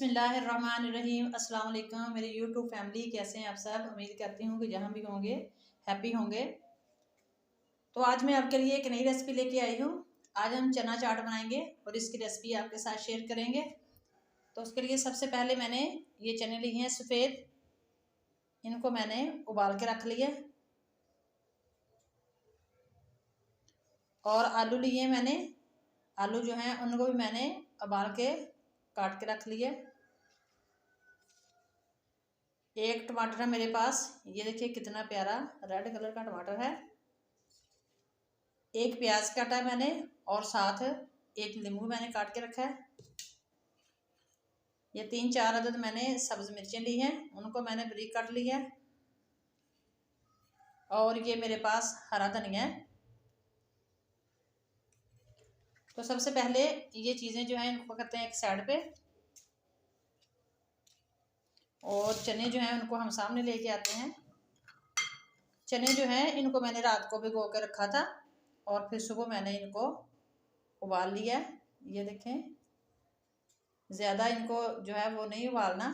बिस्मिल्लाहिर्रहमानिर्रहीम। अस्सलाम वालेकुम मेरे यूट्यूब फैमिली, कैसे हैं आप सब। उम्मीद करती हूँ कि जहाँ भी होंगे हैप्पी होंगे। तो आज मैं आपके लिए एक नई रेसिपी लेके आई हूँ। आज हम चना चाट बनाएंगे और इसकी रेसिपी आपके साथ शेयर करेंगे। तो उसके लिए सबसे पहले मैंने ये चने लिए हैं सफ़ेद, इनको मैंने उबाल के रख लिया। और आलू लिए मैंने, आलू जो हैं उनको भी मैंने उबाल के काट के रख लिया। एक टमाटर है मेरे पास, ये देखिए कितना प्यारा रेड कलर का टमाटर है। एक प्याज काटा है मैंने और साथ एक नींबू मैंने काट के रखा है। ये 3-4 अदद मैंने सब्ज मिर्चें ली हैं, उनको मैंने बारीक काट लिया है। और ये मेरे पास हरा धनिया है। तो सबसे पहले ये चीज़ें जो हैं इनको करते हैं एक साइड पे, और चने जो हैं उनको हम सामने लेके आते हैं। चने जो हैं इनको मैंने रात को भिगो के रखा था और फिर सुबह मैंने इनको उबाल लिया। ये देखें, ज़्यादा इनको जो है वो नहीं उबालना,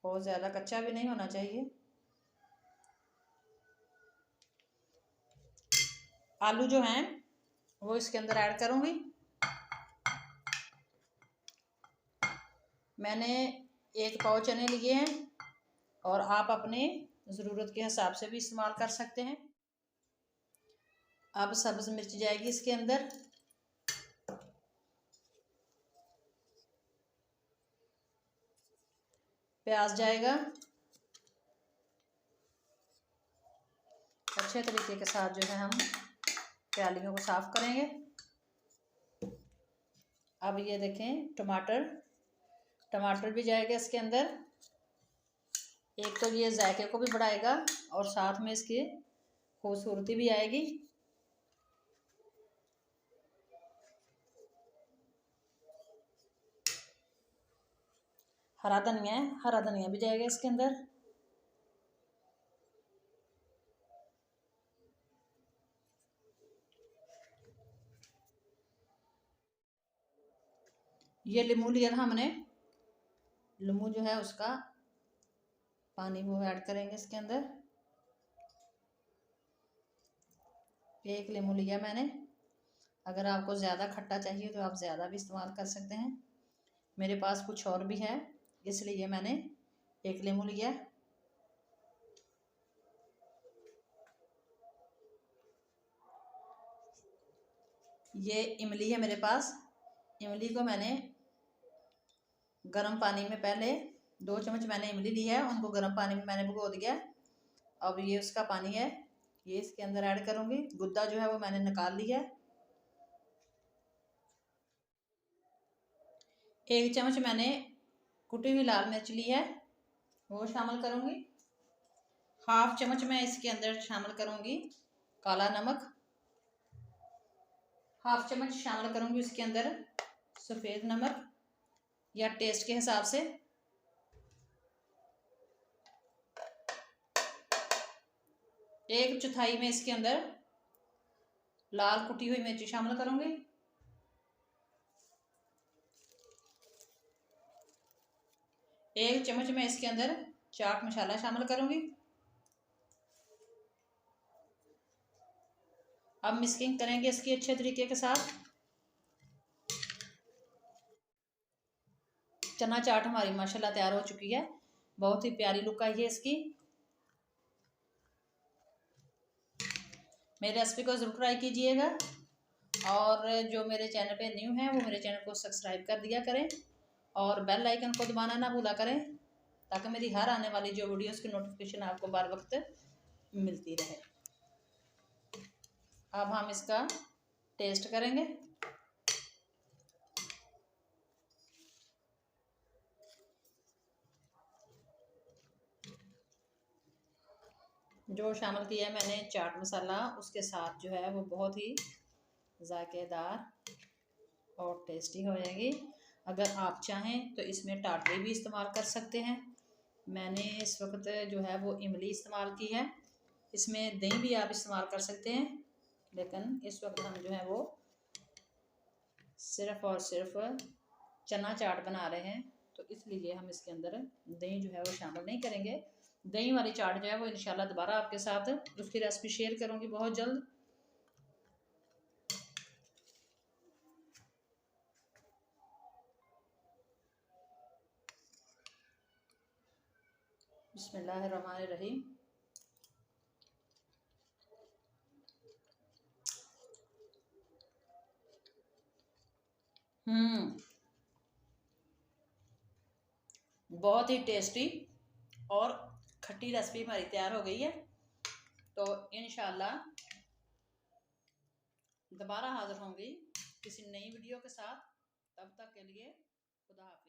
बहुत ज़्यादा कच्चा भी नहीं होना चाहिए। आलू जो हैं वो इसके अंदर ऐड करूँगी। मैंने 1 पाव चने लिए हैं और आप अपने ज़रूरत के हिसाब से भी इस्तेमाल कर सकते हैं। अब सब्ज़ मिर्च जाएगी इसके अंदर, प्याज जाएगा। अच्छे तरीके के साथ जो है हम प्यालियों को साफ़ करेंगे। अब ये देखें टमाटर भी जाएगा इसके अंदर। एक तो ये जायके को भी बढ़ाएगा और साथ में इसकी खूबसूरती भी आएगी। हरा धनिया है, हरा धनिया भी जाएगा इसके अंदर। ये लींबू लिया था हमने, लींबू जो है उसका पानी वो ऐड करेंगे इसके अंदर। 1 लींबू लिया मैंने। अगर आपको ज़्यादा खट्टा चाहिए तो आप ज़्यादा भी इस्तेमाल कर सकते हैं। मेरे पास कुछ और भी है इसलिए मैंने 1 लींबू लिया। ये इमली है मेरे पास, इमली को मैंने गर्म पानी में पहले 2 चम्मच मैंने इमली ली है, उनको गर्म पानी में मैंने भिगो दिया। अब ये उसका पानी है, ये इसके अंदर ऐड करूँगी। गुद्दा जो है वो मैंने निकाल लिया है। 1 चम्मच मैंने कुटी हुई लाल मिर्च ली है, वो शामिल करूँगी। 1/2 चम्मच मैं इसके अंदर शामिल करूँगी काला नमक। 1/2 चम्मच शामिल करूँगी इसके अंदर सफ़ेद नमक या टेस्ट के हिसाब से। 1/4 में इसके अंदर लाल कुटी हुई मिर्ची शामिल करूँगी। 1 चम्मच में इसके अंदर चाट मसाला शामिल करूँगी। अब मिक्सिंग करेंगे इसकी अच्छे तरीके के साथ। चना चाट हमारी माशाल्लाह तैयार हो चुकी है, बहुत ही प्यारी लुक आई है इसकी। मेरी रेसिपी को ज़रूर ट्राई कीजिएगा और जो मेरे चैनल पे न्यू हैं वो मेरे चैनल को सब्सक्राइब कर दिया करें और बेल आइकन को दबाना ना भूला करें, ताकि मेरी हर आने वाली जो वीडियोस की नोटिफिकेशन आपको बार वक्त मिलती रहे। अब हम इसका टेस्ट करेंगे। जो शामिल किया है मैंने चाट मसाला, उसके साथ जो है वो बहुत ही जायकेदार और टेस्टी हो जाएगी। अगर आप चाहें तो इसमें टाटरी भी इस्तेमाल कर सकते हैं। मैंने इस वक्त जो है वो इमली इस्तेमाल की है। इसमें दही भी आप इस्तेमाल कर सकते हैं, लेकिन इस वक्त हम जो है वो सिर्फ़ और सिर्फ चना चाट बना रहे हैं, तो इसलिए हम इसके अंदर दही जो है वो शामिल नहीं करेंगे। दही वाली चाट जो है वो इंशाल्लाह दोबारा आपके साथ उसकी रेसिपी शेयर करूँगी बहुत जल्द। बिस्मिल्लाहिर्रहमानिर्रहीम। बहुत ही टेस्टी और खट्टी रेसिपी हमारी तैयार हो गई है। तो इंशाल्लाह दोबारा हाजिर होंगी किसी नई वीडियो के साथ। तब तक के लिए खुदा हाफिज़।